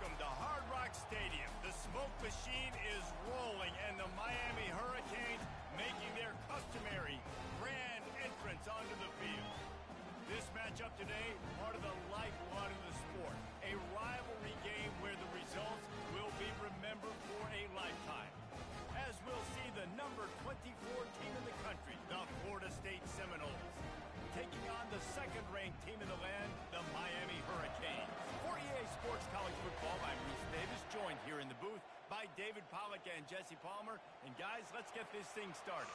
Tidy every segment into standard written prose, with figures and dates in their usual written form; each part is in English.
Welcome to Hard Rock Stadium. The smoke machine is rolling, and the Miami Hurricanes making their customary grand entrance onto the field. This matchup today, part of the lifeblood of the sport. A rivalry game where the results will be remembered for a lifetime. As we'll see the number 24 team in the country, the Florida State Seminoles, taking on the second-ranked team in the land, the Miami Hurricanes. For EA Sports College Football, I'm Reese Davis, joined here in the booth by David Pollack and Jesse Palmer. And guys, let's get this thing started.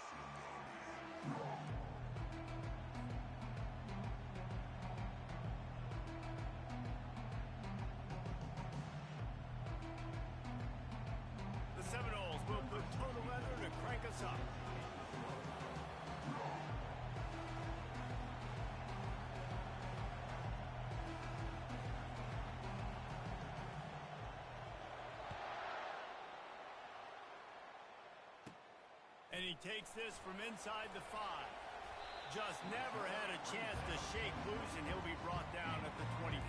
The Seminoles will put total leather to crank us up. And he takes this from inside the 5. Just never had a chance to shake loose, and he'll be brought down at the 24.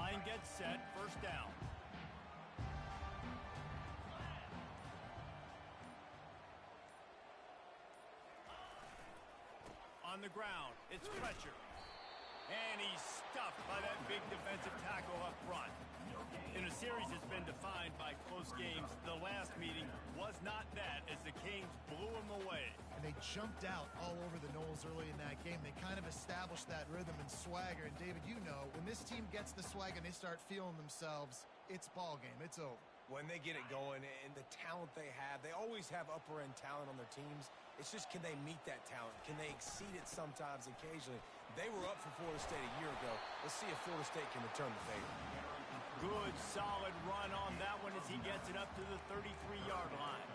Line gets set, first down. On the ground, it's Fletcher. And he's stuffed by that big defensive tackle up front. In a series that's been defined by close games, the last meeting was not that as the Canes blew him away. And they jumped out all over the Noles early in that game. They kind of established that rhythm and swagger. And David, you know, when this team gets the swag and they start feeling themselves, it's ball game. It's over. When they get it going and the talent they always have upper-end talent on their teams. It's just, can they meet that talent? Can they exceed it sometimes, occasionally? They were up for Florida State a year ago. Let's see if Florida State can return the favor. Good, solid run on that one as he gets it up to the 33-yard line.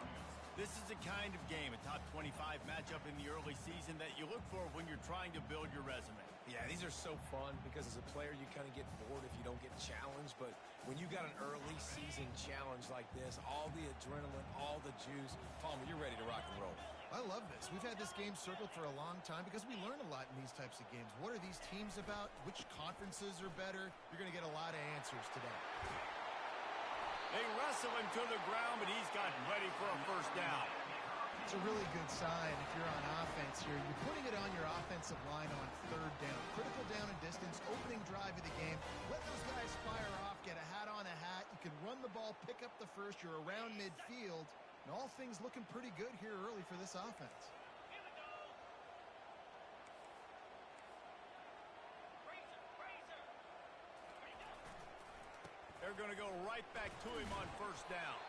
This is the kind of game, a top 25 matchup in the early season, that you look for when you're trying to build your resume. Yeah, these are so fun because as a player, you kind of get bored if you don't get challenged. But when you got an early season challenge like this, all the adrenaline, all the juice, Palmer, you're ready to rock and roll. I love this. We've had this game circled for a long time because we learn a lot in these types of games. What are these teams about? Which conferences are better? You're going to get a lot of answers today. They wrestle him to the ground, but he's gotten ready for a first down. It's a really good sign if you're on offense here. You're putting it on your offensive line on third down. Critical down and distance, opening drive of the game. Let those guys fire off, get a hat on a hat. You can run the ball, pick up the first. You're around midfield. And all things looking pretty good here early for this offense. They're going to go right back to him on first down.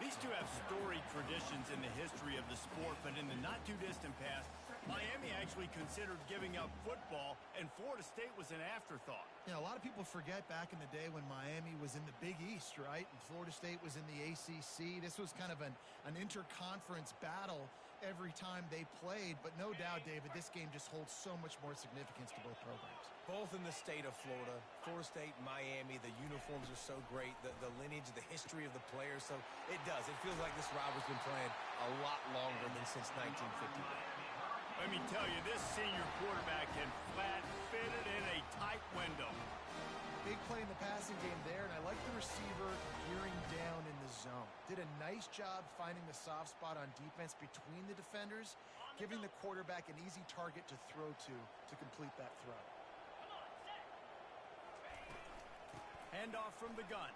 These two have storied traditions in the history of the sport, but in the not-too-distant past, Miami actually considered giving up football, and Florida State was an afterthought. You know, a lot of people forget back in the day when Miami was in the Big East, right? And Florida State was in the ACC. This was kind of an interconference battle every time they played. But no doubt, David, this game just holds so much more significance to both programs. Both in the state of Florida, Florida State, Miami, the uniforms are so great, the lineage, the history of the players. So it does. It feels like this rivalry's been playing a lot longer than since 1951. Let me tell you, this senior quarterback can flat fit it in a tight window. Big play in the passing game there, and I like the receiver gearing down in the zone. Did a nice job finding the soft spot on defense between the defenders, giving the quarterback an easy target to throw to complete that throw. Handoff from the gun.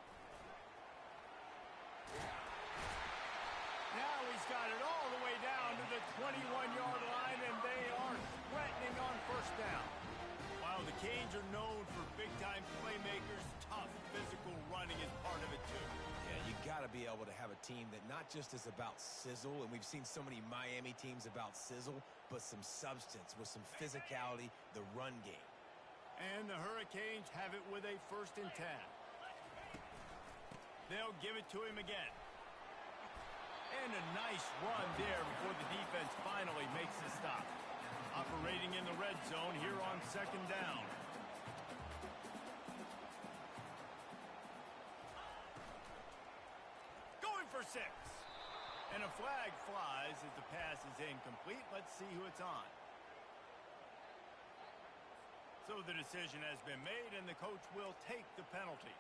Now he's got it all the way down to the 21-yard line, and they are threatening on first down. While the Canes are known for big-time playmakers, tough physical running is part of it, too. Yeah, you got to be able to have a team that not just is about sizzle, and we've seen so many Miami teams about sizzle, but some substance with some physicality, the run game. And the Hurricanes have it with a 1st and 10. They'll give it to him again. And a nice run there before the defense finally makes the stop. Operating in the red zone here on second down. Going for 6. And a flag flies as the pass is incomplete. Let's see who it's on. So the decision has been made, and the coach will take the penalty.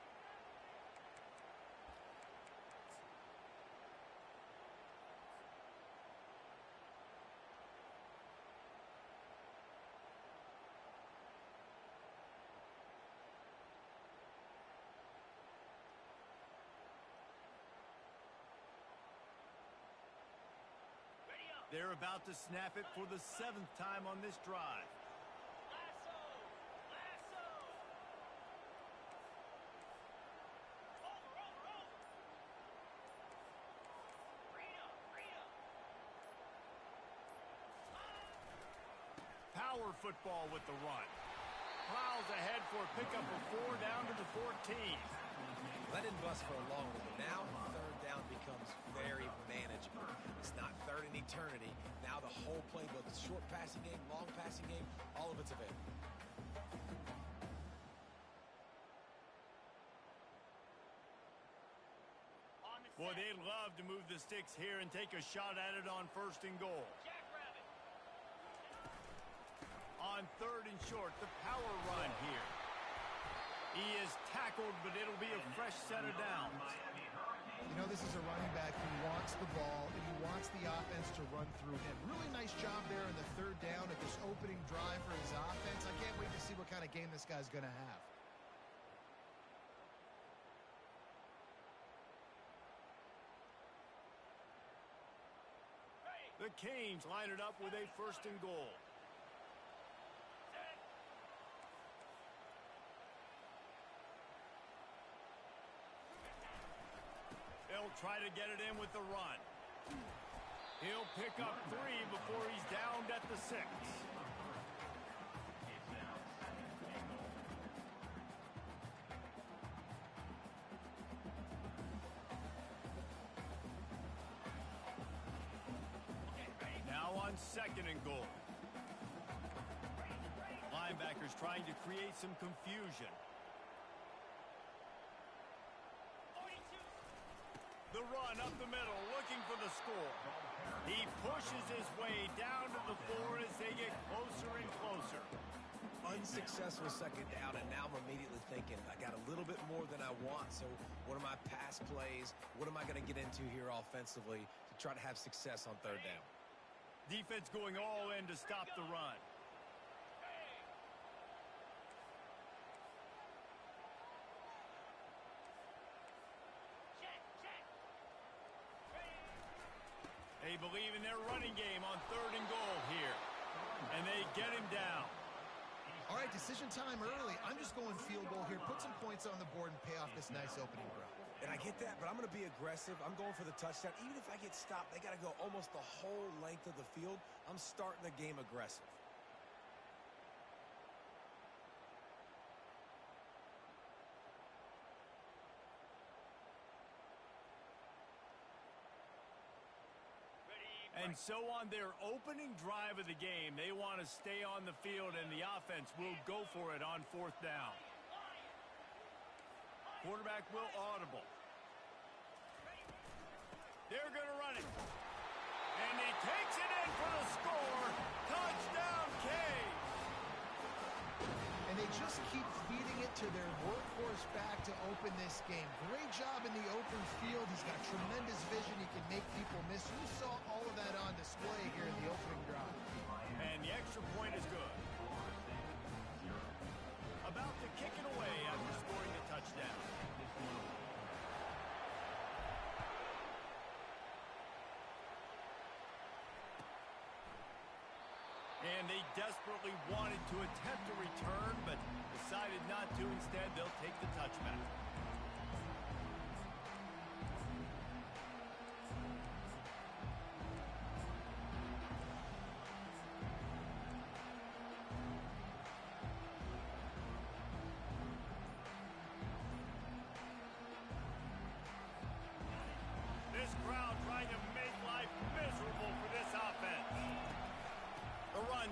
They're about to snap it for the 7th time on this drive. Power football with the run. Plows ahead for a pickup of 4 down to the 14. That didn't bust for a long one, but now third down becomes very manageable. It's not third in eternity. Now the whole playbook, short passing game, long passing game, all of it's available. Boy, they'd love to move the sticks here and take a shot at it on 1st and goal. On 3rd and short, the power run here. He is tackled, but it'll be a fresh set of downs. You know, this is a running back who wants the ball, and he wants the offense to run through him. Really nice job there in the 3rd down at this opening drive for his offense. I can't wait to see what kind of game this guy's going to have. The Canes line it up with a 1st and goal. They'll try to get it in with the run. He'll pick up 3 before he's downed at the 6. Now on 2nd and goal. Linebackers trying to create some confusion. The run up the middle, looking for the score. He pushes his way down to the 4 as they get closer and closer. Unsuccessful 2nd down, and now I'm immediately thinking, I got a little bit more than I want, so what are my pass plays? What am I going to get into here offensively to try to have success on 3rd down? Defense going all in to stop the run. They believe in their running game on 3rd and goal here. And they get him down. All right, decision time early. I'm just going field goal here. Put some points on the board and pay off this nice opening drive. And I get that, but I'm going to be aggressive. I'm going for the touchdown. Even if I get stopped, they got to go almost the whole length of the field. I'm starting the game aggressive. And so on their opening drive of the game, they want to stay on the field, and the offense will go for it on 4th down. Quarterback will audible. They're going to run it. And he takes it in for the score. Touchdown, Canes. And they just keep feeding it to their workhorse back to open this game. Great job in the open field. He's got tremendous vision. He can make people miss. You saw all of that on display here in the opening drive. And the extra point is good. About to kick it away after scoring a touchdown. And they desperately wanted to attempt a return, but decided not to. Instead, they'll take the touchback. This crowd trying to make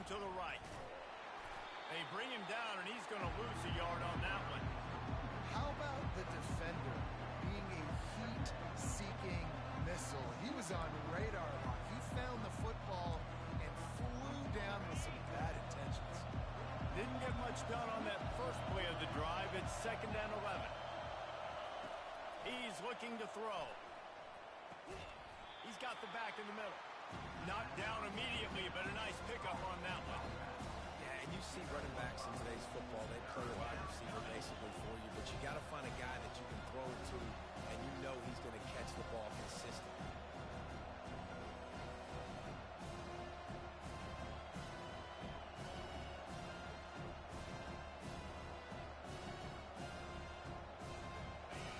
to the right. They bring him down, and he's going to lose a yard on that one. How about the defender being a heat-seeking missile? He was on radar lock. He found the football and flew down with some bad intentions. Didn't get much done on that first play of the drive. It's 2nd and 11. He's looking to throw. He's got the back in the middle. Knocked down immediately, but a nice pickup on that one. Yeah, and you see running backs in today's football, they play a wide receiver basically for you, but you got to find a guy that you can throw to, and you know he's going to catch the ball consistently.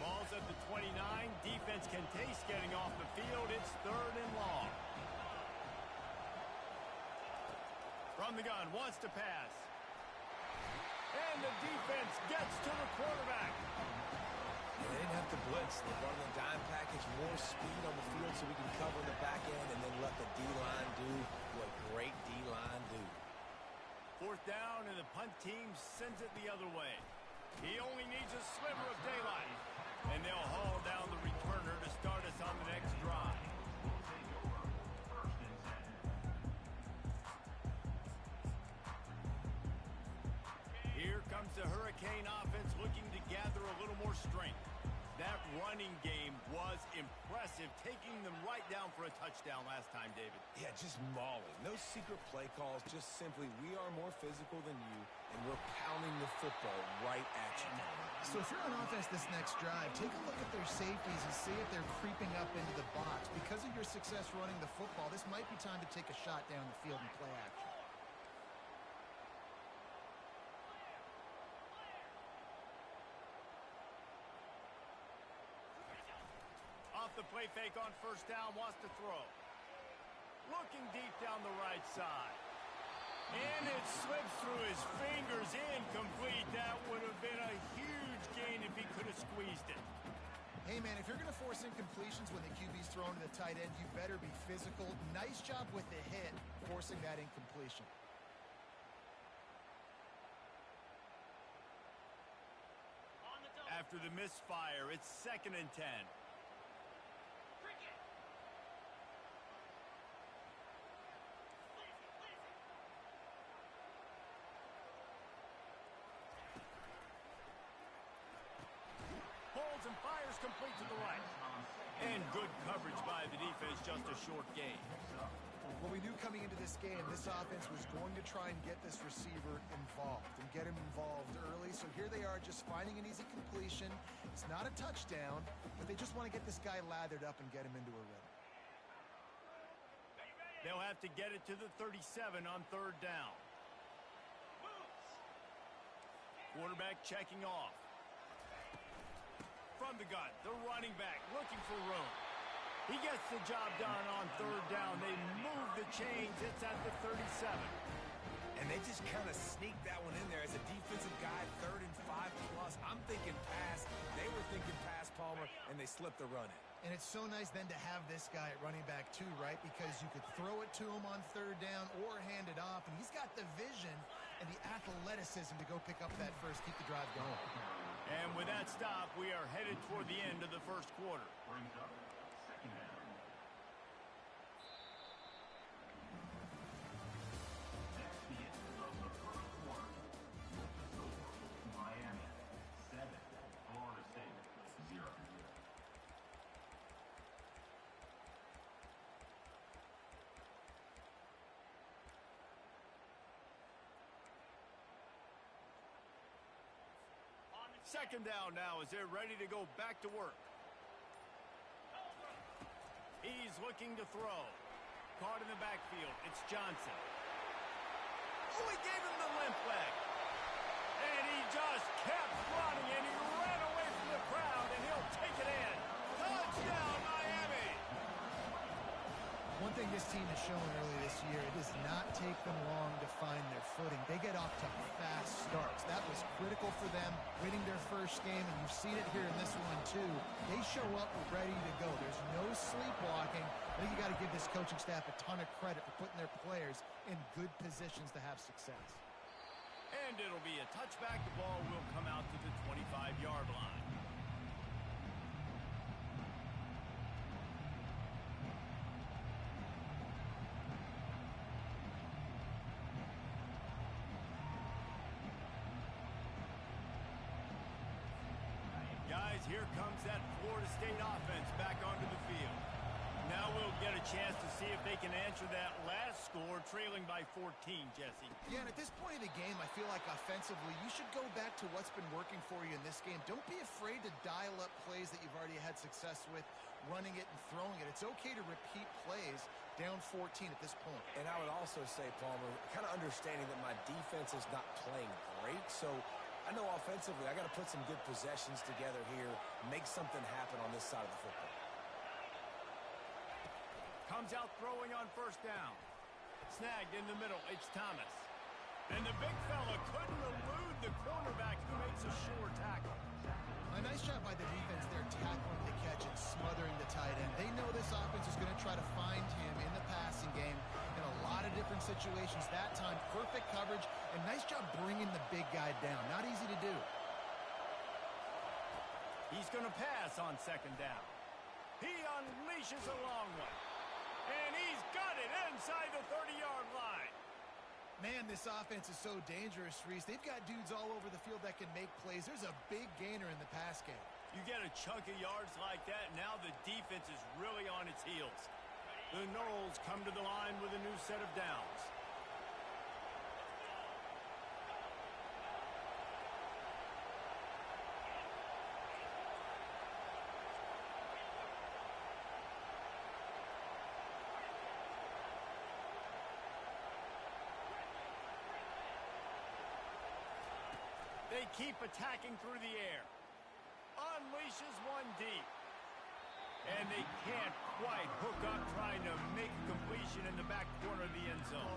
Ball's at the 29. Defense can taste getting off the field. It's 3rd and long. From the gun, wants to pass. And the defense gets to the quarterback. Yeah, they didn't have to blitz. They brought in the dime package, more speed on the field so we can cover in the back end and then let the D-line do what great D-line do. 4th down, and the punt team sends it the other way. He only needs a sliver of daylight. And they'll haul down the returner to start us on the next drive. Here comes the Hurricane offense looking to gather a little more strength. That running game was impressive, taking them right down for a touchdown last time, David. Yeah, just mauling. No secret play calls, just simply we are more physical than you, and we're pounding the football right at you. So if you're on offense this next drive, take a look at their safeties and see if they're creeping up into the box. Because of your success running the football, this might be time to take a shot down the field and play action. Off the play fake on 1st down, wants to throw. Looking deep down the right side. And it slips through his fingers, incomplete. That would have been a huge gain if he could have squeezed it. Hey, man, if you're going to force incompletions when the QB's thrown to the tight end, you better be physical. Nice job with the hit, forcing that incompletion. After the misfire, it's 2nd and 10. Holds and fires complete to the right. And good coverage by the defense, just a short gain. Well, we knew coming into this game, this offense was going to try and get this receiver involved and get him involved early. So here they are just finding an easy completion. It's not a touchdown, but they just want to get this guy lathered up and get him into a rhythm. They'll have to get it to the 37 on 3rd down. Quarterback checking off. From the gun, the running back looking for room. He gets the job done on 3rd down. They move the chains. It's at the 37. And they just kind of sneaked that one in there as a defensive guy, 3rd and 5 plus. I'm thinking pass. They were thinking pass, Palmer, and they slipped the run in. And it's so nice then to have this guy at running back too, right? Because you could throw it to him on 3rd down or hand it off. And he's got the vision and the athleticism to go pick up that first, keep the drive going. And with that stop, we are headed toward the end of the 1st quarter. Miami 7, Florida State 0. Second down now as they're ready to go back to work. He's looking to throw. Caught in the backfield. It's Johnson. Oh, he gave him the limp leg. And he just kept running, and he ran away from the crowd, and he'll take it in. Touchdown, Miami! One thing this team has shown early this year, it is not take them long to find their footing. They get off to fast starts. That was critical for them, winning their first game, and you've seen it here in this one too. They show up ready to go. There's no sleepwalking. I think you got to give this coaching staff a ton of credit for putting their players in good positions to have success. And it'll be a touchback. The ball will come out to the 25-yard line. Guys, here comes that Florida State offense back onto the field. Now we'll get a chance to see if they can answer that last score, trailing by 14, Jesse. Yeah, and at this point of the game, I feel like offensively, you should go back to what's been working for you in this game. Don't be afraid to dial up plays that you've already had success with, running it and throwing it. It's okay to repeat plays down 14 at this point. And I would also say, Palmer, kind of understanding that my defense is not playing great, so I know offensively I got to put some good possessions together here, make something happen on this side of the football. Comes out throwing on first down. Snagged in the middle. It's Thomas. And the big fella couldn't elude the cornerback who makes a sure tackle. A nice job by the defense there tackling the catch and smothering the tight end. They know this offense is going to try to find him in the passing game in a lot of different situations. That time, perfect coverage, and nice job bringing the big guy down. Not easy to do. He's going to pass on second down. He unleashes a long one. And he's got it inside the 30-yard line. Man, this offense is so dangerous, Reese. They've got dudes all over the field that can make plays. There's a big gainer in the pass game. You get a chunk of yards like that, now the defense is really on its heels. The Noles come to the line with a new set of downs. They keep attacking through the air. Unleashes one deep. And they can't quite hook up trying to make a completion in the back corner of the end zone.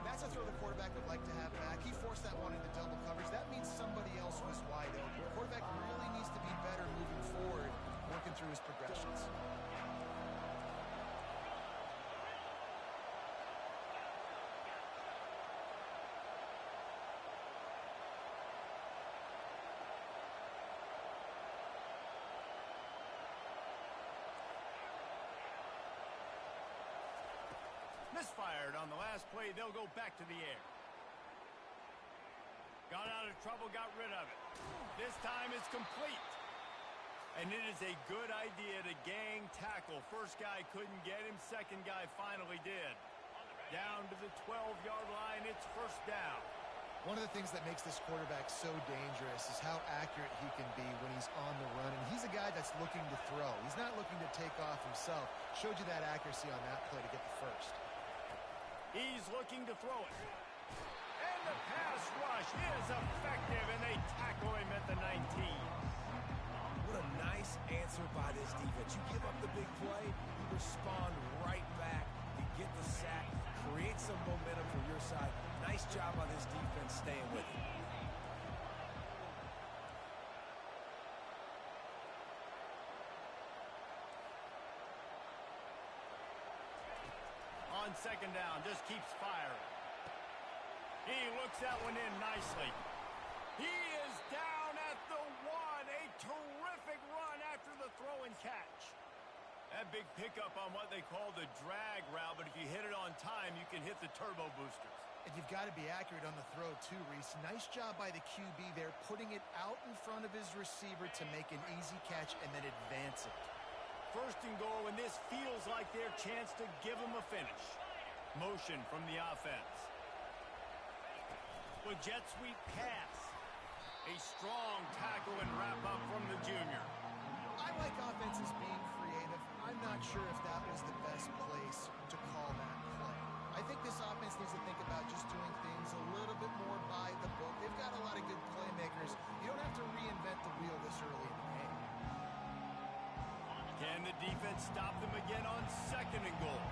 That's a throw the quarterback would like to have back. He forced that one into double coverage. That means somebody else was wide open. The quarterback really needs to be better moving forward, working through his progressions. Misfired on the last play. They'll go back to the air. Got out of trouble, got rid of it. This time it's complete. And it is a good idea to gang tackle. First guy couldn't get him. Second guy finally did. Down to the 12-yard line. It's first down. One of the things that makes this quarterback so dangerous is how accurate he can be when he's on the run. And he's a guy that's looking to throw. He's not looking to take off himself. Showed you that accuracy on that play to get the first. He's looking to throw it. And the pass rush is effective, and they tackle him at the 19. What a nice answer by this defense. You give up the big play, you respond right back, you get the sack, create some momentum for your side. Nice job by this defense staying with it. On second down, just keeps firing. He looks that one in nicely. He is down at the 1. A terrific run after the throw and catch. That big pickup on what they call the drag route, but if you hit it on time, you can hit the turbo boosters. And you've got to be accurate on the throw too, Reese. Nice job by the QB there, putting it out in front of his receiver to make an easy catch and then advance it. First and goal, and this feels like their chance to give them a finish. Motion from the offense. The jet sweep pass. A strong tackle and wrap up from the junior. I like offenses being creative. I'm not sure if that was the best place to call that play. I think this offense needs to think about just doing things a little bit more by the book. They've got a lot of good playmakers. You don't have to reinvent the wheel this early in the game. Can the defense stop them again on second and goal?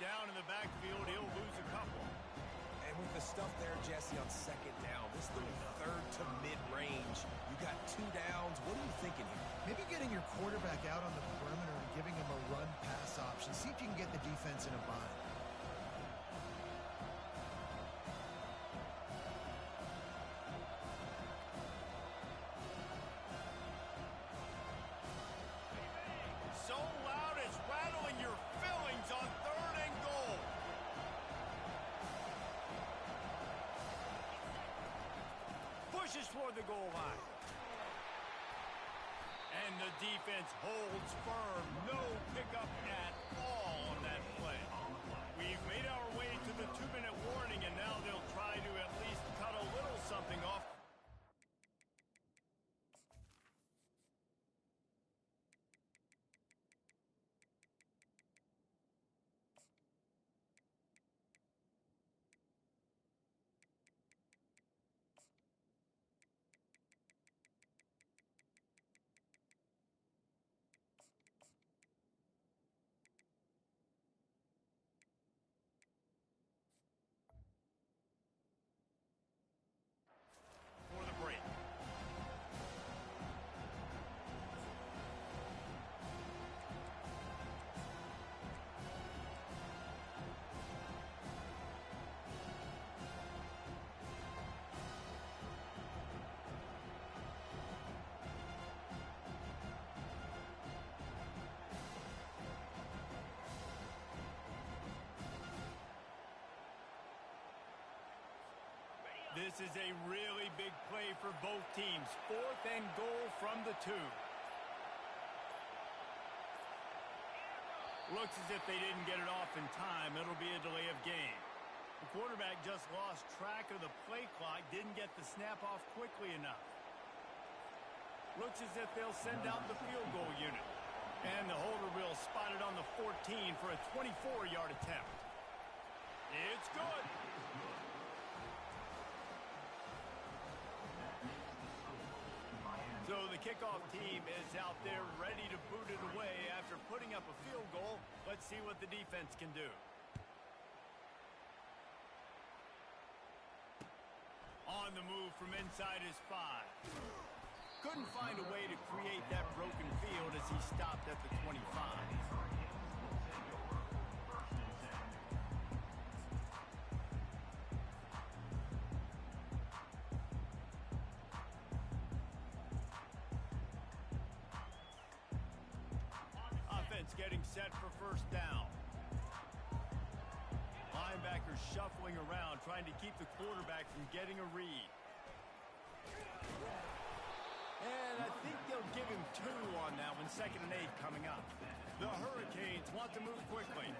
down in the backfield. He'll lose a couple. And with the stuff there, Jesse, on second down, this little third to mid-range, you got 2 downs. What are you thinking here? Maybe getting your quarterback out on the perimeter and giving him a run-pass option. See if you can get the defense in a bind. So loud it's rattling your fillings on 3rd and goal. Pushes toward the goal line. And the defense holds firm. No pickup at all on that play. We've made our way to the 2-minute warning, and now they'll try to at least cut a little something off. For the break. This is a really big play for both teams. 4th and goal from the 2. Looks as if they didn't get it off in time. It'll be a delay of game. The quarterback just lost track of the play clock, didn't get the snap off quickly enough. Looks as if they'll send out the field goal unit. And the holder will spot it on the 14 for a 24-yard attempt. It's good. So the kickoff team is out there ready to boot it away after putting up a field goal. Let's see what the defense can do. On the move from inside his 5. Couldn't find a way to create that broken field as he stopped at the 25. Getting set for 1st down. Linebackers shuffling around, trying to keep the quarterback from getting a read. And I think they'll give him 2 on that one. 2nd and 8 coming up. The Hurricanes want to move quickly.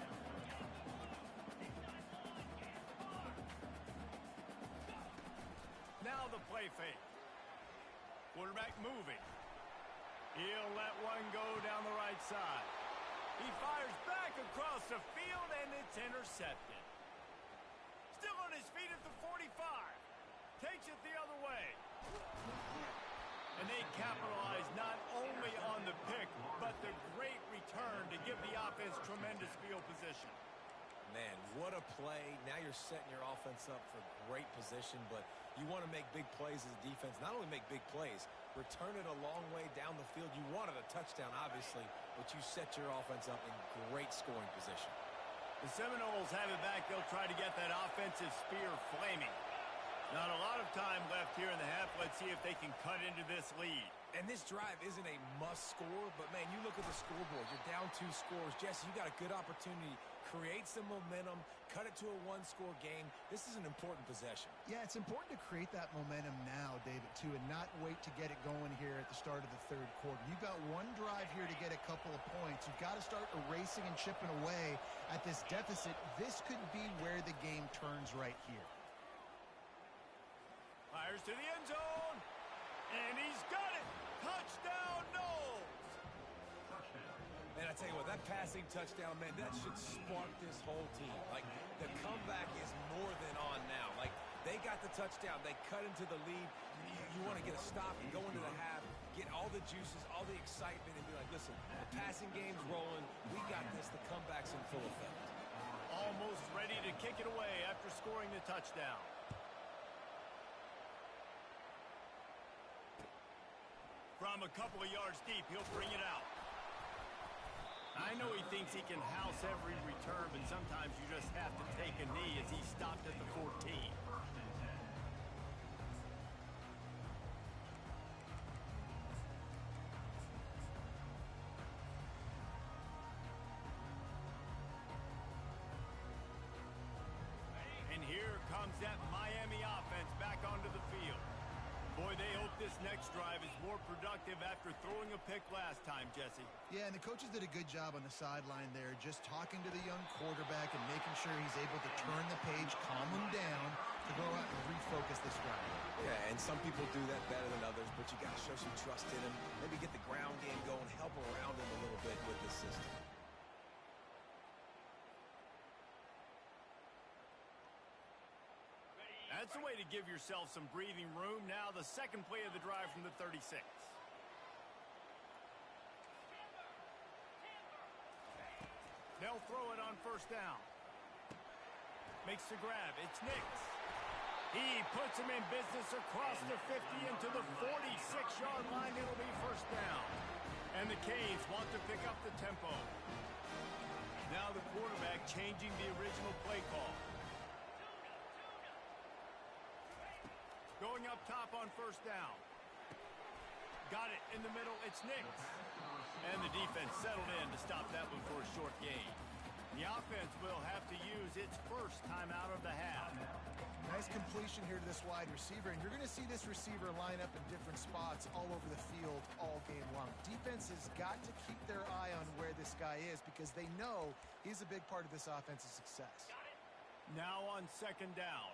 Now the play fake. Quarterback moving. He'll let one go down the right side. He fires back across the field, and it's intercepted. Still on his feet at the 45. Takes it the other way. And they capitalize not only on the pick, but the great return to give the offense tremendous field position. Man, what a play. Now you're setting your offense up for great position, but you want to make big plays as a defense. Not only make big plays, return it a long way down the field. You wanted a touchdown, obviously, but you set your offense up in great scoring position. The Seminoles have it back. They'll try to get that offensive spear flaming. Not a lot of time left here in the half. Let's see if they can cut into this lead. And this drive isn't a must score, but, man, you look at the scoreboard. You're down 2 scores. Jesse, you got a good opportunity. Create some momentum. Cut it to a 1-score game. This is an important possession. Yeah, it's important to create that momentum now, David, too, and not wait to get it going here at the start of the 3rd quarter. You've got one drive here to get a couple of points. You've got to start erasing and chipping away at this deficit. This could be where the game turns right here. Fires to the end zone, and he's got it. Touchdown, Noles. And I tell you what, that passing touchdown, man, that should spark this whole team. Like, the comeback is more than on now. Like, they got the touchdown. They cut into the lead. You want to get a stop and go into the half, get all the juices, all the excitement, and be like, listen, the passing game's rolling. We got this. The comeback's in full effect. Almost ready to kick it away after scoring the touchdown. From a couple of yards deep, he'll bring it out. I know he thinks he can house every return, but sometimes you just have to take a knee as he stopped at the 14. And here comes that Miami offense back onto the field. Boy, they hope this next drive is more productive after throwing a pick last time, Jesse. Yeah, and the coaches did a good job on the sideline there, just talking to the young quarterback and making sure he's able to turn the page, calm him down, to go out and refocus this drive. Yeah, and some people do that better than others, but you got to show some trust in him. Maybe get the ground game going, help around him a little bit with the system. That's a way to give yourself some breathing room. Now the second play of the drive from the 36. They'll throw it on first down. Makes the grab. It's Nix. He puts him in business across the 50 into the 46-yard line. It'll be first down. And the Canes want to pick up the tempo. Now the quarterback changing the original play call. Going up top on first down. Got it in the middle. It's Nix. And the defense settled in to stop that one for a short gain. The offense will have to use its first timeout of the half. Nice completion here to this wide receiver, and you're going to see this receiver line up in different spots all over the field all game long. Defense has got to keep their eye on where this guy is because they know he's a big part of this offense's success. Now on second down.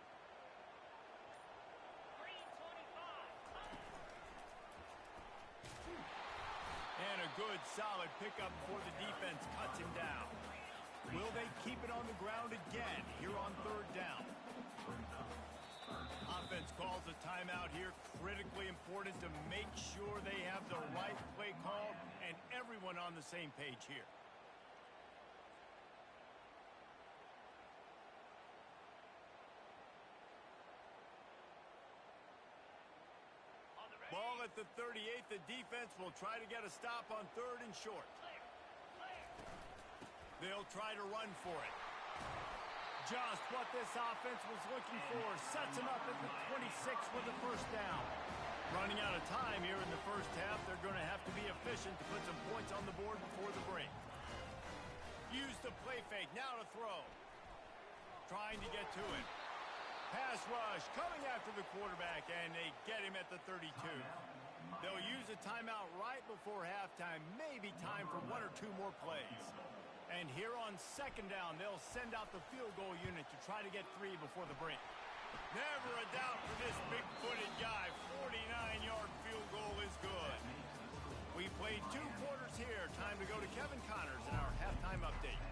And a good, solid pickup before the defense cuts him down. Will they keep it on the ground again here on third down? Offense calls a timeout here. Critically important to make sure they have the right play call and everyone on the same page here. Ball at the 38. The defense will try to get a stop on third and short. They'll try to run for it. Just what this offense was looking for. Sets him up at the 26 with the first down. Running out of time here in the first half. They're going to have to be efficient to put some points on the board before the break. Use the play fake. Now to throw. Trying to get to it. Pass rush coming after the quarterback, and they get him at the 32. They'll use a timeout right before halftime. Maybe time for one or two more plays. And here on second down, they'll send out the field goal unit to try to get 3 before the break. Never a doubt for this big-footed guy. 49-yard field goal is good. We played 2 quarters here. Time to go to Kevin Connors in our halftime update.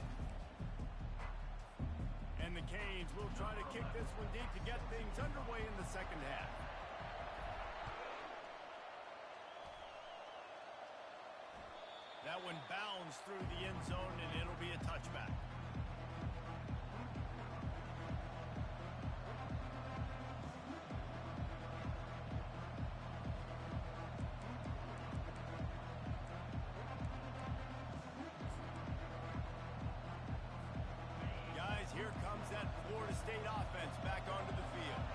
And the Canes will try to kick this one deep to get things underway in the second half. That one bounds through the end zone, and it'll be a touchback. Guys, here comes that Florida State offense back onto the field.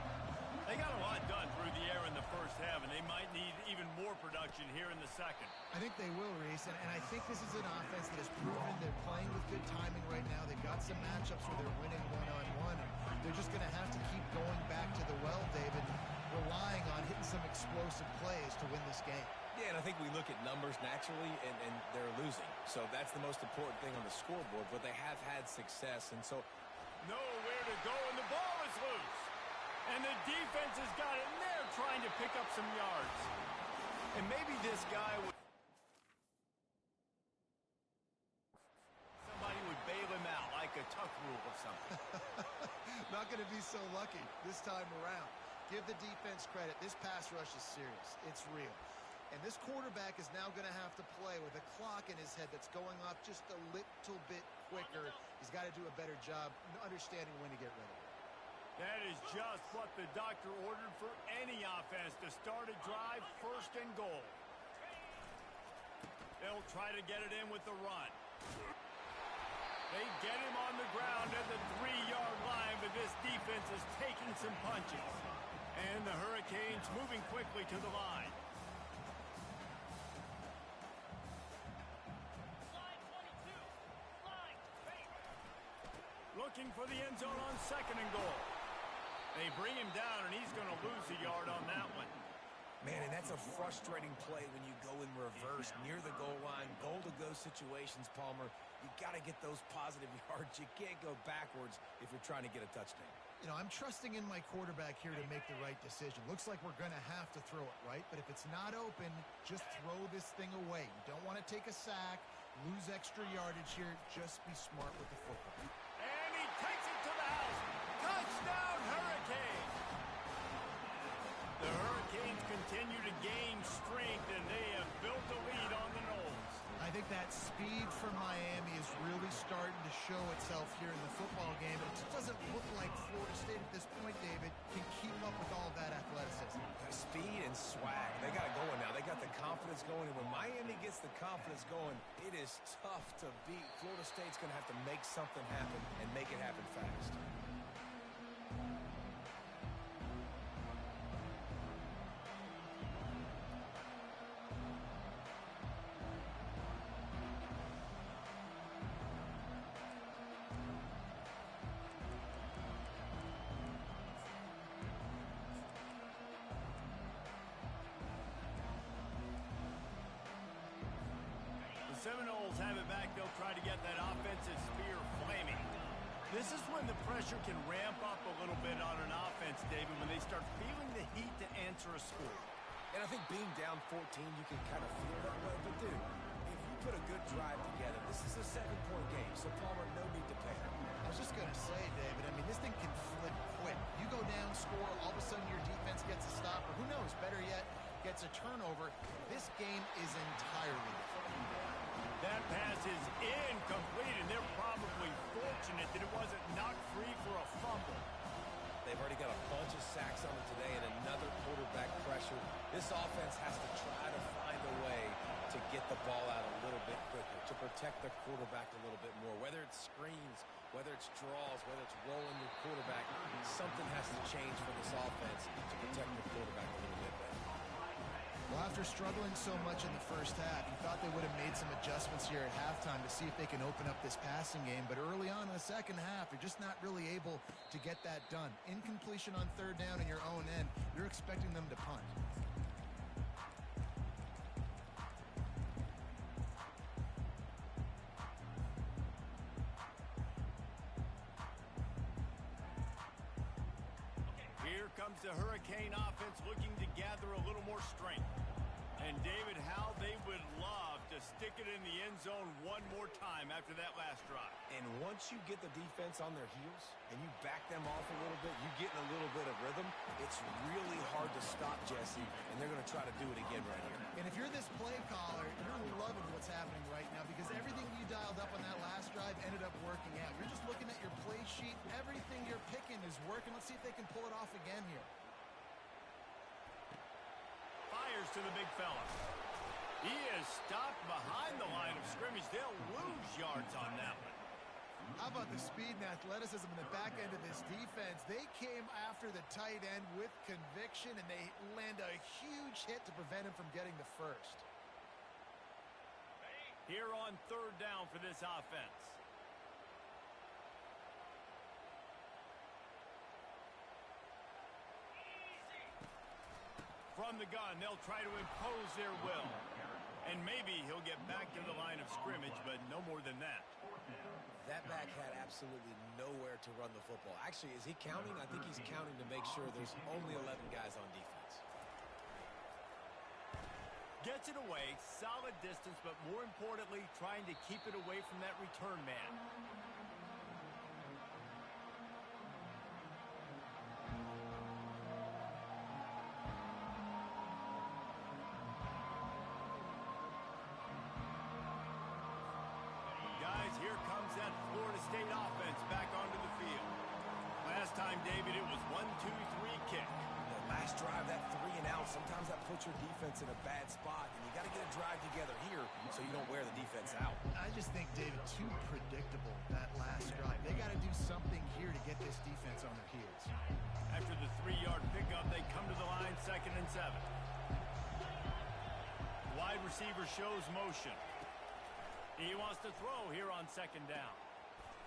They got a lot done through the air in the first half, and they might need even more production here in the second. I think they will, Reese, and I think this is an offense that has proven they're playing with good timing right now. They've got some matchups where they're winning one-on-one, and they're just going to have to keep going back to the well, David, relying on hitting some explosive plays to win this game. Yeah, and I think we look at numbers naturally, and they're losing. So that's the most important thing on the scoreboard, but they have had success, and so nowhere to go, and the ball is loose. And the defense has got it, and they're trying to pick up some yards. And maybe this guy would... somebody would bail him out like a tuck rule or something. Not going to be so lucky this time around. Give the defense credit. This pass rush is serious. It's real. And this quarterback is now going to have to play with a clock in his head that's going off just a little bit quicker. He's got to do a better job understanding when to get rid of it. That is just what the doctor ordered for any offense to start a drive, first and goal. They'll try to get it in with the run. They get him on the ground at the 3-yard line, but this defense is taking some punches. And the Hurricanes moving quickly to the line. Looking for the end zone on second and goal. They bring him down, and he's going to lose a yard on that one. Man, and that's a frustrating play when you go in reverse near the goal line, goal-to-go situations, Palmer. You got to get those positive yards. You can't go backwards if you're trying to get a touchdown. You know, I'm trusting in my quarterback here to make the right decision. Looks like we're going to have to throw it, right? But if it's not open, just throw this thing away. You don't want to take a sack, lose extra yardage here. Just be smart with the football. And he takes it to the house. Touchdown, Hurricanes! The Hurricanes continue to gain strength, and they have built a lead on the Noles. I think that speed from Miami is really starting to show itself here in the football game. It just doesn't look like Florida State at this point, David, can keep up with all that athleticism. Speed and swag. They got it going now. They got the confidence going. And when Miami gets the confidence going, it is tough to beat. Florida State's going to have to make something happen and make it happen fast. Seminoles have it back. They'll try to get that offensive spear flaming. This is when the pressure can ramp up a little bit on an offense, David, when they start feeling the heat to answer a score. And I think being down 14, you can kind of feel that way. But, dude, if you put a good drive together, this is a 7-point game, so Palmer, no need to panic. I was just going to say, David, I mean, this thing can flip quick. You go down, score, all of a sudden your defense gets a stop, or who knows, better yet, gets a turnover. This game is entirely different. That pass is incomplete, and they're probably fortunate that it wasn't knocked free for a fumble. They've already got a bunch of sacks on them today and another quarterback pressure. This offense has to try to find a way to get the ball out a little bit quicker, to protect the quarterback a little bit more. Whether it's screens, whether it's draws, whether it's rolling your quarterback, something has to change for this offense to protect the quarterback a little bit better. Well, after struggling so much in the first half, you thought they would have made some adjustments here at halftime to see if they can open up this passing game. But early on in the second half, they're just not really able to get that done. Incompletion on third down in your own end, you're expecting them to punt. Here comes the Hurricane offense looking to gather a little more strength. And David, how they would love to stick it in the end zone one more time after that last drive. And once you get the defense on their heels and you back them off a little bit, you get in a little bit of rhythm, it's really hard to stop, Jesse, and they're going to try to do it again right here. And if you're this play caller, you're loving what's happening right now because everything you dialed up on that last drive ended up working out. You're just looking at your play sheet. Everything you're picking is working. Let's see if they can pull it off again here. Fires to the big fella. He is stopped behind the line of scrimmage. They'll lose yards on that one. How about the speed and athleticism in the back end of this defense? They came after the tight end with conviction, and they land a huge hit to prevent him from getting the first. Here on third down for this offense. From the gun, they'll try to impose their will. And maybe he'll get back to the line of scrimmage, but no more than that. That back had absolutely nowhere to run the football. Actually, is he counting? I think he's counting to make sure there's only 11 guys on defense. Gets it away, solid distance, but more importantly, trying to keep it away from that return man. comes that Florida State offense back onto the field. Last time, David, it was 1-2-3 kick. Last drive, that 3 and out, sometimes that puts your defense in a bad spot, and you got to get a drive together here so you don't wear the defense out. I just think, David, too predictable that last drive. They got to do something here to get this defense on their heels. After the 3-yard pickup, they come to the line, 2nd and 7. Wide receiver shows motion. He wants to throw here on 2nd down.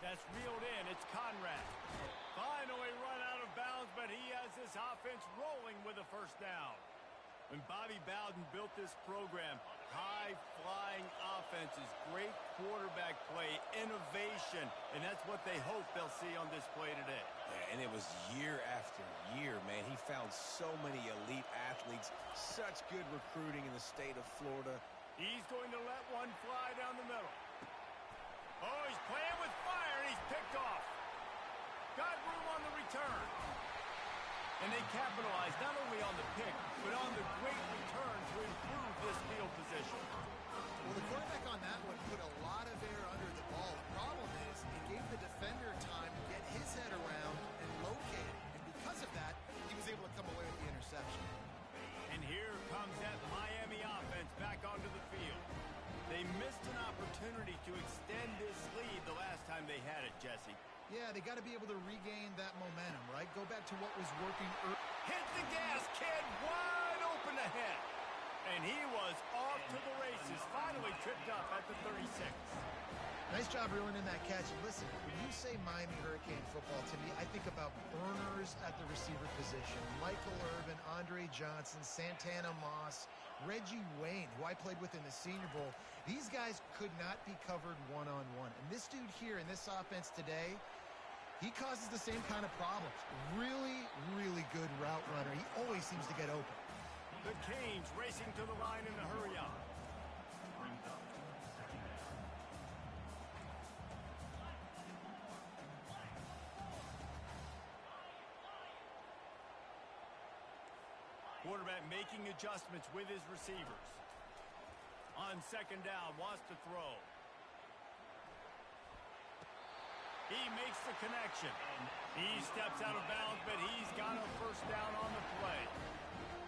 That's reeled in. It's Conrad. Finally run out of bounds, but he has this offense rolling with a 1st down. When Bobby Bowden built this program, high-flying offenses, great quarterback play, innovation, and that's what they hope they'll see on display today. Yeah, and it was year after year, man. He found so many elite athletes, such good recruiting in the state of Florida. He's going to let one fly down the middle. Oh, he's playing with fire, and he's picked off. Got room on the return. And they capitalized not only on the pick, but on the great return to improve this field position. Well, the quarterback on that one put a lot of air under the ball. The problem is it gave the defender time to get his head around and locate it. And because of that, he was able to come away with the interception. And here comes that Miami offense back onto the field. They missed an opportunity to extend this lead the last time they had it, Jesse. Yeah, they got to be able to regain that momentum, right? Go back to what was working early. Hit the gas, kid. Wide open ahead. And he was off to the races. Finally tripped up at the 36. Nice job reeling in that catch. And listen, when you say Miami Hurricane football, to me, I think about burners at the receiver position. Michael Irvin, Andre Johnson, Santana Moss, Reggie Wayne, who I played with in the Senior Bowl. These guys could not be covered one-on-one. And this dude here in this offense today, he causes the same kind of problems. Really, really good route runner. He always seems to get open. The Canes racing to the line in the hurry up. Quarterback making adjustments with his receivers. On 2nd down, wants to throw. He makes the connection. He steps out of bounds, but he's got a 1st down on the play.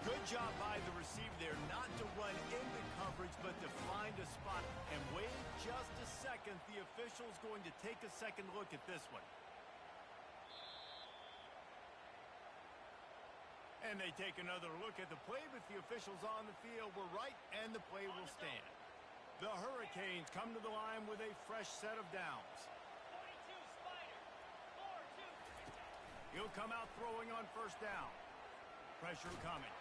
Good job by the receiver there, not to run into coverage, but to find a spot. And wait just a second, the official's going to take a second look at this one. And they take another look at the play, but the officials on the field were right, and the play will stand. The Hurricanes come to the line with a fresh set of downs. He'll come out throwing on 1st down. Pressure coming.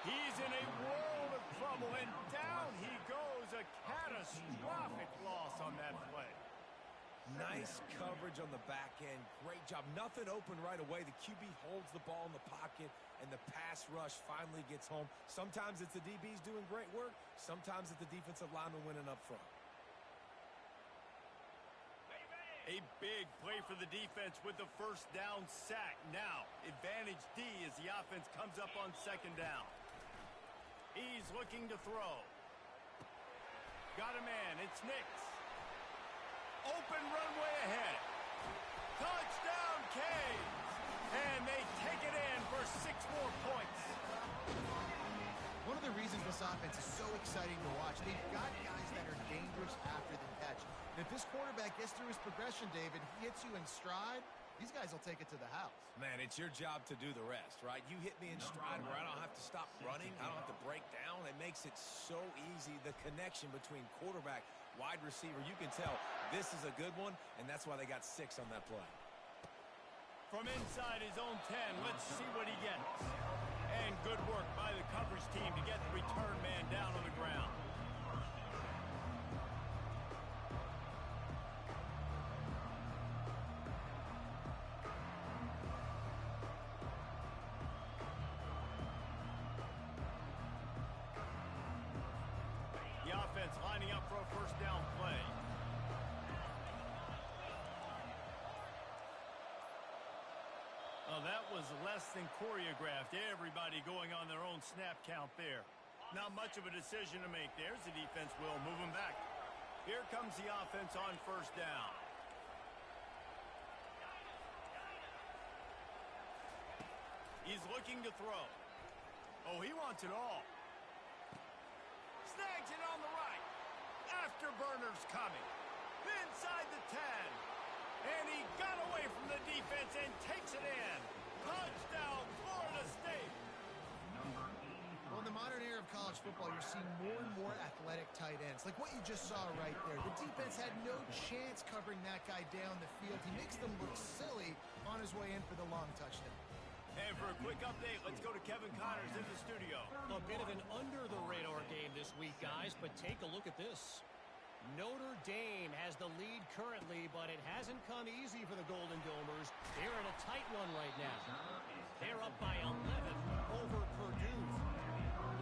He's in a world of trouble, and down he goes. A catastrophic loss on that play. Nice coverage on the back end. Great job. Nothing open right away. The QB holds the ball in the pocket, and the pass rush finally gets home. Sometimes it's the DBs doing great work. Sometimes it's the defensive lineman winning up front. A big play for the defense with the 1st down sack. Now, advantage D as the offense comes up on 2nd down. He's looking to throw. Got a man. It's Nix. Open runway ahead. Touchdown, Canes. And they take it in for 6 more points. One of the reasons this offense is so exciting to watch, they've got guys that are dangerous after the catch. And if this quarterback gets through his progression, David, he hits you in stride, these guys will take it to the house. Man, it's your job to do the rest, right? You hit me in stride where I don't have to stop running. I don't have to break down. It makes it so easy. The connection between quarterback, wide receiver, you can tell this is a good one, and that's why they got 6 on that play. From inside his own 10, let's see what he gets. And good work by the coverage team to get the return man down on the ground. The offense lining up for a 1st down play. Oh, that was less than choreographed. Everybody going on their own snap count there. Not much of a decision to make. There's the defense will move them back. Here comes the offense on 1st down. He's looking to throw. Oh, he wants it all. Snags it on the right. Afterburner's coming. Inside the 10. And he got away from the defense and takes it in. Touchdown, Florida State. Well, in the modern era of college football, you're seeing more and more athletic tight ends, like what you just saw right there. The defense had no chance covering that guy down the field. He makes them look silly on his way in for the long touchdown. And for a quick update, let's go to Kevin Connors in the studio. A bit of an under-the-radar game this week, guys, but take a look at this. Notre Dame has the lead currently, but it hasn't come easy for the Golden Domers. They're in a tight one right now. They're up by 11 over Purdue.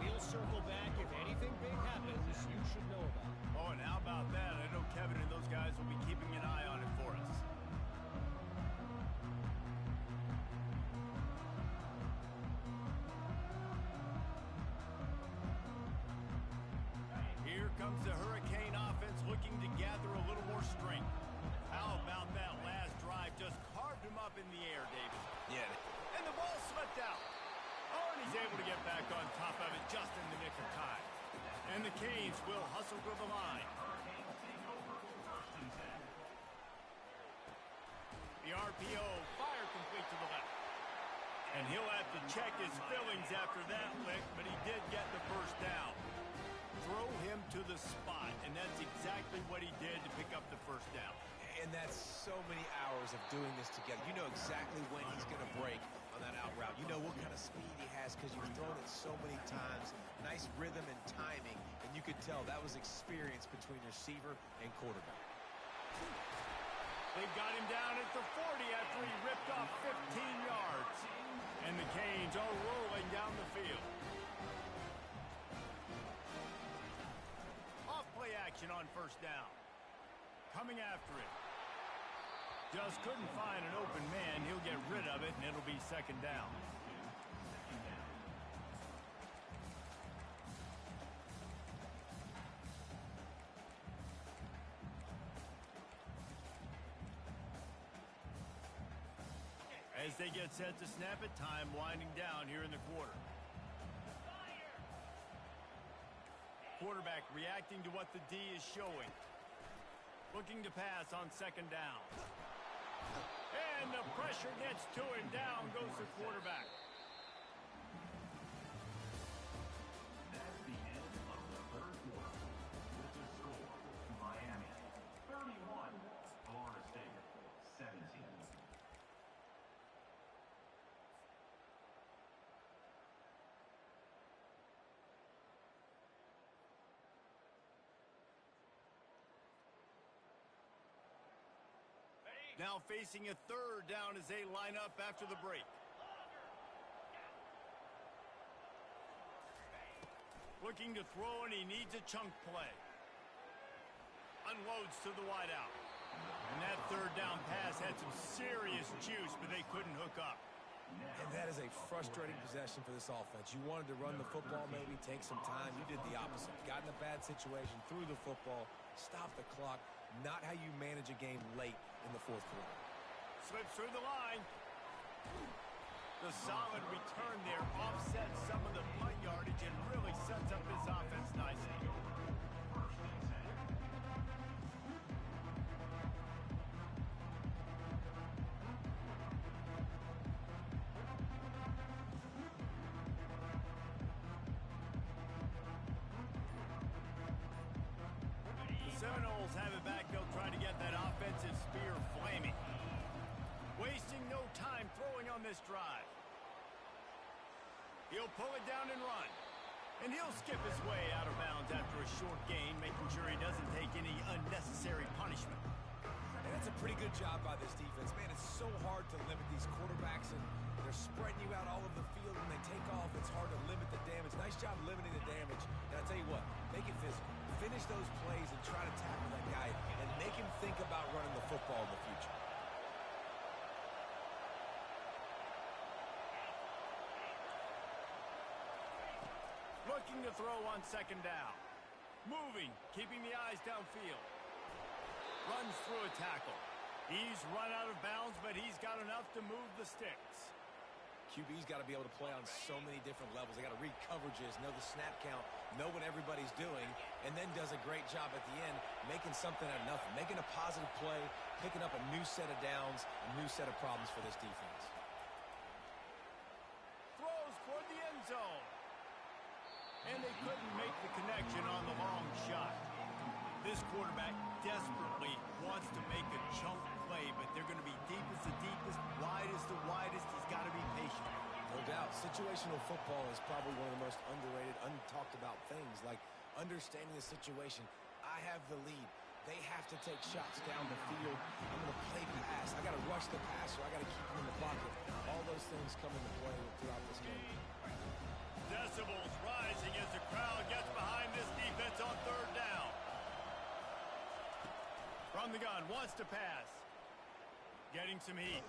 We'll circle back. If anything big happens, you should know about it. Oh, and how about that? I know Kevin and those guys will be keeping an eye on it for us. Here comes the Hurricane offense looking to gather a little more strength. How about that last drive? Just carved him up in the air, David. Yeah. And the ball slipped out. Oh, and he's able to get back on top of it just in the nick of time. And the Canes will hustle to the line. The RPO, fire complete to the left. And he'll have to check his fillings after that lick, but he did get the first down. Throw him to the spot, and that's exactly what he did to pick up the first down. And that's so many hours of doing this together. You know exactly when he's going to break on that out route. You know what kind of speed he has because you've thrown it so many times. Nice rhythm and timing, and you could tell that was experience between receiver and quarterback. They've got him down at the 40 after he ripped off 15 yards. And the Canes are rolling down the field. Off-play action on first down. Coming after it. Just couldn't find an open man. He'll get rid of it, and it'll be second down. As they get set to snap it, time winding down here in the quarter. Quarterback reacting to what the D is showing. Looking to pass on second down. And the pressure gets to him. Down goes the quarterback. That's the end of the third quarter. With the score, Miami 31, Florida State 17. Now facing a third down as they line up after the break. Looking to throw, and he needs a chunk play. Unloads to the wideout. And that third down pass had some serious juice, but they couldn't hook up. And that is a frustrating possession for this offense. You wanted to run the football, maybe take some time. You did the opposite. Got in a bad situation, threw the football, stopped the clock. Not how you manage a game late in the fourth quarter. Slips through the line. The solid return there offsets some of the punt yardage and really sets up his offense nicely. First and 10. The Seminoles have it back. They'll try to get that offensive spear flaming. Wasting no time throwing on this drive. He'll pull it down and run. And he'll skip his way out of bounds after a short gain, making sure he doesn't take any unnecessary punishment. And that's a pretty good job by this defense. Man, it's so hard to limit these quarterbacks, and they're spreading you out all over the field. When they take off, it's hard to limit the damage. Nice job limiting the damage. And I'll tell you what, make it physical. Finish those plays and try to tackle that guy and make him think about running the football in the future. Looking to throw on second down. Moving, keeping the eyes downfield. Runs through a tackle. He's run out of bounds, but he's got enough to move the sticks. QB's got to be able to play on so many different levels. They got to read coverages, know the snap count, know what everybody's doing, and then does a great job at the end making something out of nothing, making a positive play, picking up a new set of downs, a new set of problems for this defense. Throws for the end zone. And they couldn't make the connection on the long shot. This quarterback desperately wants to make a chunk play, but they're going to be deepest to deepest, widest to widest. He's got to be patient. No doubt. Situational football is probably one of the most underrated, untalked about things, like understanding the situation. I have the lead. They have to take shots down the field. I'm going to play pass. I got to rush the passer. I got to keep him in the pocket. All those things come into play throughout this game. Decibels rising as the crowd gets behind this defense on third down. From the gun, wants to pass. Getting some heat.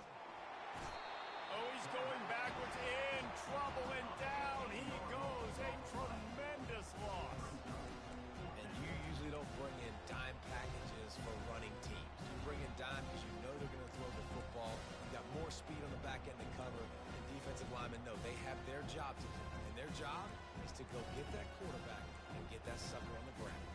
Oh, he's going backwards, in trouble, and down he goes. A tremendous loss. And you usually don't bring in dime packages for running teams. You bring in dime because you know they're going to throw the football. You got more speed on the back end to cover. And defensive linemen know they have their job to do. And their job is to go get that quarterback and get that sucker on the ground.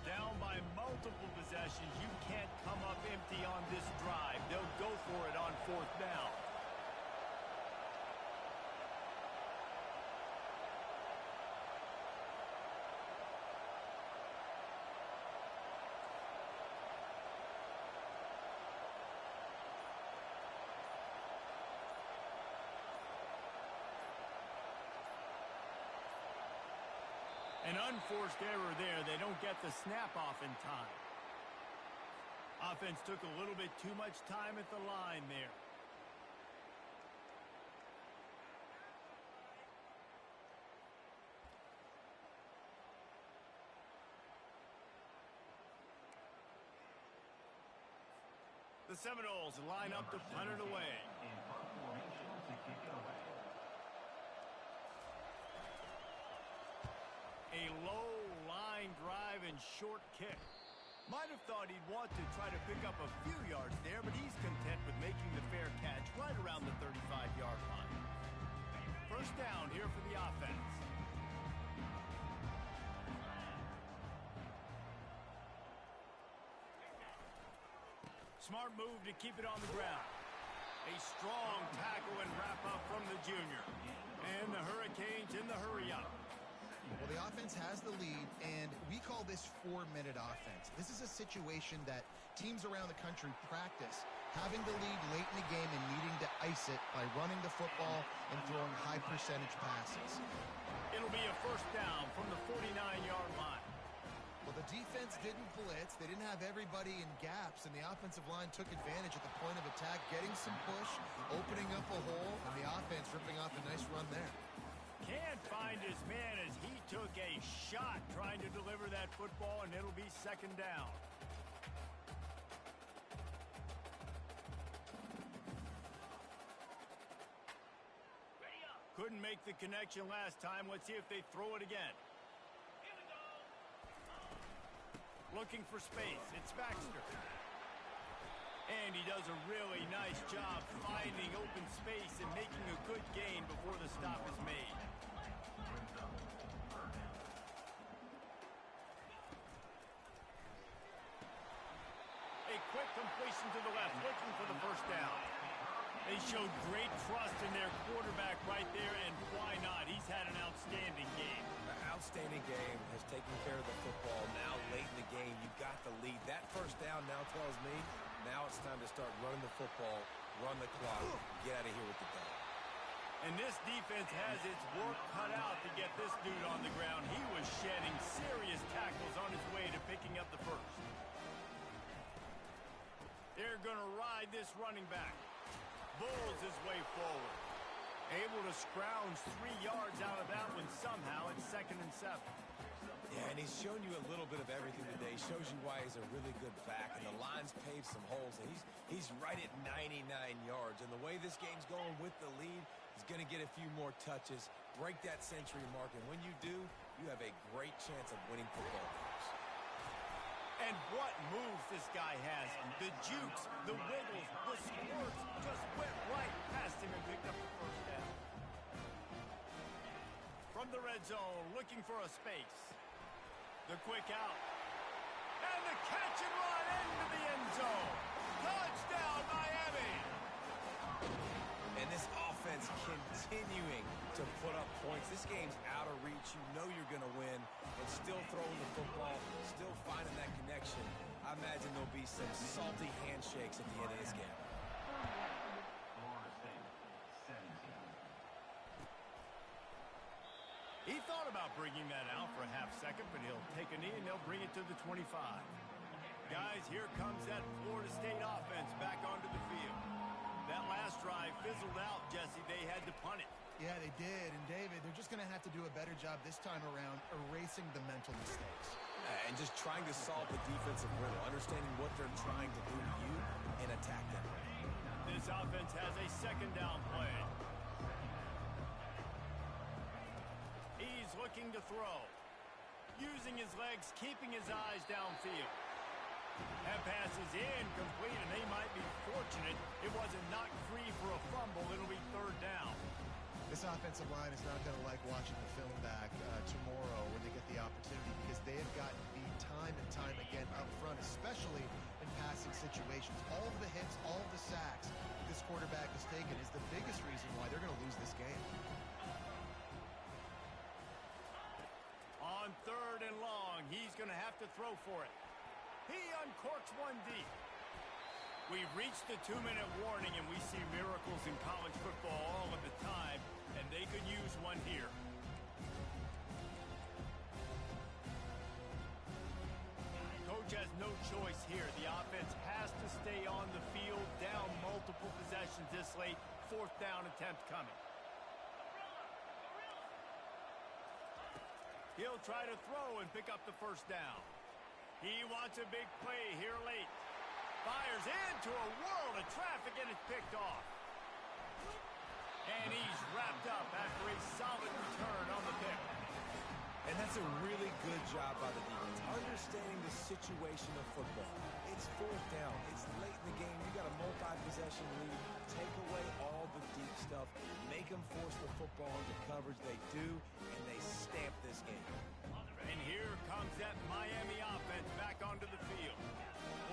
Down by multiple possessions. You can't come up empty on this drive. They'll go for it on fourth down. An unforced error there. They don't get the snap off in time. Offense took a little bit too much time at the line there. The Seminoles line up to punt it away. In punt formation to kick it away. A low line drive and short kick. Might have thought he'd want to try to pick up a few yards there, but he's content with making the fair catch right around the 35-yard line. First down here for the offense. Smart move to keep it on the ground. A strong tackle and wrap up from the junior. And the Hurricanes in the hurry-up. Well, the offense has the lead, and we call this 4-minute offense. This is a situation that teams around the country practice, having the lead late in the game and needing to ice it by running the football and throwing high-percentage passes. It'll be a first down from the 49-yard line. Well, the defense didn't blitz. They didn't have everybody in gaps, and the offensive line took advantage at the point of attack, getting some push, opening up a hole, and the offense ripping off a nice run there. Can't find his man as he took a shot trying to deliver that football, and it'll be second down. Couldn't make the connection last time. Let's see if they throw it again. Looking for space. It's Baxter. And he does a really nice job finding open space and making a good gain before the stop is made. A quick completion to the left, looking for the first down. They showed great trust in their quarterback right there, and why not? He's had an outstanding game. An outstanding game, has taken care of the football. Now, late in the game, you got the lead. That first down now tells me now it's time to start running the football, run the clock, get out of here with the dog. And this defense has its work cut out to get this dude on the ground. He was shedding serious tackles on his way to picking up the first. They're going to ride this running back. Bulls his way forward. Able to scrounge 3 yards out of that one somehow. It's 2nd and 7. Yeah, and he's shown you a little bit of everything today. Shows you why he's a really good back, and the line's paved some holes. And he's right at 99 yards, and the way this game's going with the lead, he's going to get a few more touches, break that century mark, and when you do, you have a great chance of winning football games. And what moves this guy has. The jukes, the wiggles, the squirts just went right past him and picked up the first down. From the red zone, looking for a space. The quick out. And the catch and run into the end zone. Touchdown, Miami! And this offense continuing to put up points. This game's out of reach. You know you're going to win. And still throwing the football, still finding that connection. I imagine there'll be some salty handshakes at the end of this game. Florida State, 17. He thought about bringing that out for a half second, but he'll take a knee and they'll bring it to the 25. Guys, here comes that Florida State offense back onto the field. That last drive fizzled out, Jesse. They had to punt it. Yeah, they did. And, David, they're just going to have to do a better job this time around erasing the mental mistakes. And just trying to solve the defensive riddle, understanding what they're trying to do to you and attack them. This offense has a second down play. He's looking to throw. Using his legs, keeping his eyes downfield. That pass is incomplete, and they might be fortunate it wasn't knocked free for a fumble. It'll be third down. This offensive line is not going to like watching the film back tomorrow when they get the opportunity because they have gotten beat time and time again up front, especially in passing situations. All of the hits, all of the sacks this quarterback has taken is the biggest reason why they're going to lose this game. On third and long, he's going to have to throw for it. He uncorks one deep. We've reached the 2-minute warning, and we see miracles in college football all of the time, and they could use one here. Coach has no choice here. The offense has to stay on the field, down multiple possessions this late. Fourth down attempt coming. He'll try to throw and pick up the first down. He wants a big play here late. Fires into a world of traffic, and it's picked off. And he's wrapped up after a solid return on the pick. And that's a really good job by the defense, understanding the situation of football. It's fourth down. It's late in the game. You got a multi-possession lead. Take away all the deep stuff. Make them force the football into coverage. They do, and they stamp this game. And here comes that Miami offense back onto the field.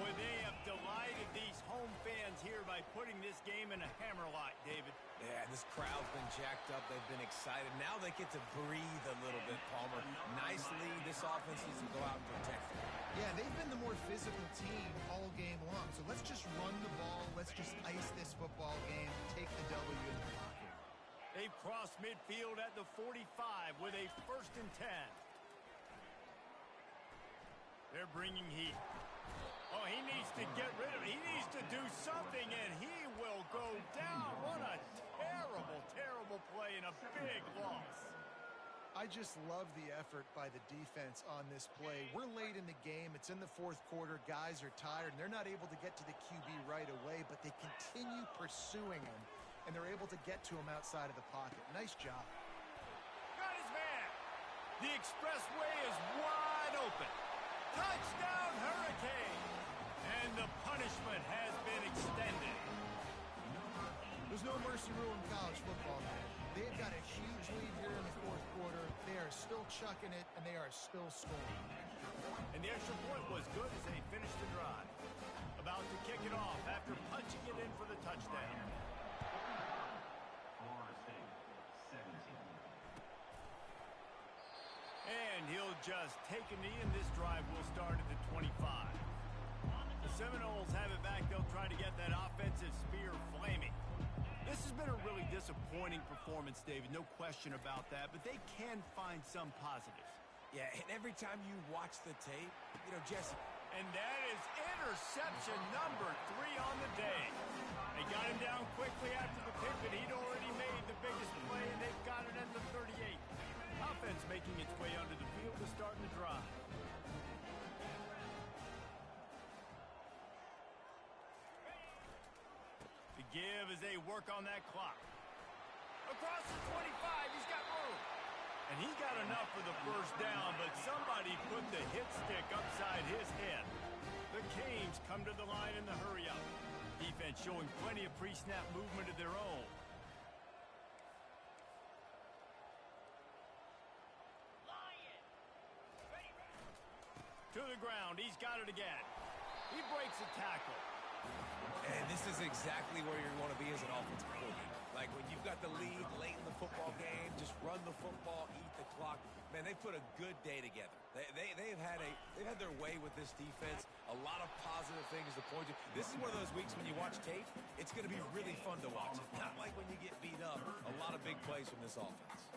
Boy, they have delighted these home fans here by putting this game in a hammerlock, David. Yeah, this crowd's been jacked up. They've been excited. Now they get to breathe a little bit, Palmer. Nice lead. This offense needs to go out and protect it. Yeah, they've been the more physical team all game long. So let's just run the ball. Let's just ice this football game. Take the W in the pocket. They've crossed midfield at the 45 with a 1st and 10. They're bringing heat. Oh, he needs to get rid of it. He needs to do something, and he will go down. What a terrible, terrible play and a big loss. I just love the effort by the defense on this play. We're late in the game. It's in the fourth quarter. Guys are tired, and they're not able to get to the QB right away, but they continue pursuing him, and they're able to get to him outside of the pocket. Nice job. Got his man. The expressway is wide open. Touchdown, Hurricane. And the punishment has been extended. There's no mercy rule in college football, man. They've got a huge lead here in the fourth quarter. They are still chucking it, and they are still scoring. And the extra point was good as they finished the drive. About to kick it off after punching it in for the touchdown. Florida State, 17. And he'll just take a knee, and this drive will start at the 25. The Seminoles have it back. They'll try to get that offensive spear flaming. This has been a really disappointing performance, David. No question about that, but they can find some positives. Yeah, and every time you watch the tape, Jesse. And that is interception number 3 on the day. They got him down quickly after the pick, but he'd already made the biggest play, and they've got it at the 38. Offense making its way onto the field to start the drive. The give as they work on that clock. Across the 25, he's got room. And he got enough for the first down, but somebody put the hit stick upside his head. come to the line in the hurry-up. Defense showing plenty of pre-snap movement of their own. To the ground. He's got it again. He breaks a tackle. And this is exactly where you want to be as an offensive coordinator. Like when you've got the lead late in the football game, just run the football, eat the clock. Man, they put a good day together. They've had their way with this defense. A lot of positive things to point to. This is one of those weeks when you watch tape, it's going to be really fun to watch. It's not like when you get beat up. A lot of big plays from this offense.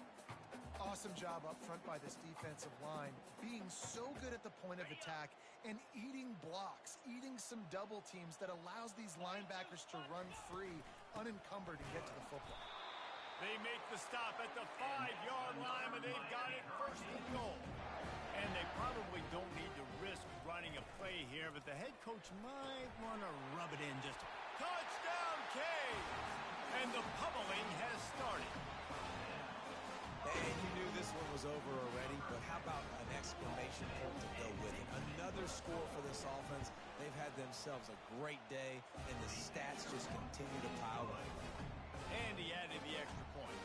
Awesome job up front by this defensive line, being so good at the point of attack and eating blocks, eating some double teams that allows these linebackers to run free, unencumbered, and get to the football. They make the stop at the 5-yard line, but they've got it first and goal. And they probably don't need to risk running a play here, but the head coach might want to rub it in just a touchdown, Cade! And the pummeling has started. And you knew this one was over already, but how about an exclamation point to go with it? Another score for this offense. They've had themselves a great day, and the stats just continue to pile up. And he added the extra point.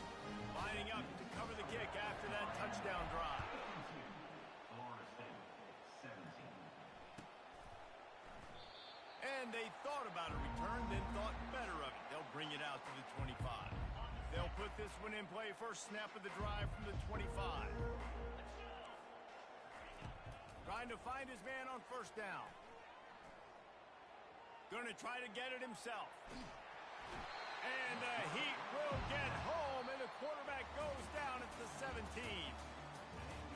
Lining up to cover the kick after that touchdown drive. Florida State, 17. And they thought about a return, then thought better of it. They'll bring it out to the 25. They'll put this one in play. First snap of the drive from the 25. Trying to find his man on first down. Going to try to get it himself. And the Heat will get home, and the quarterback goes down at the 17.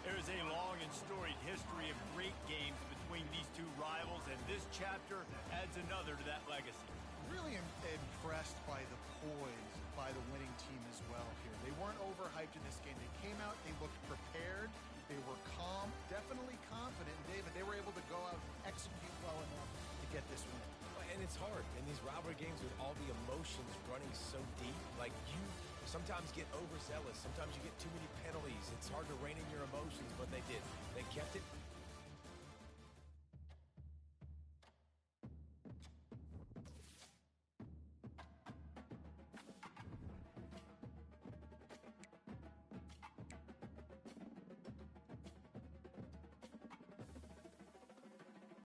There's a long and storied history of great games between these two rivals, and this chapter adds another to that legacy. Really impressed by the poise by the winning team as well here. They weren't overhyped in this game. They came out, they looked prepared, they were calm, definitely confident. And David, they were able to go out and execute well enough to get this win. And it's hard in these rivalry games with all the emotions running so deep. Like, you sometimes get overzealous. Sometimes you get too many penalties. It's hard to rein in your emotions, but they did. They kept it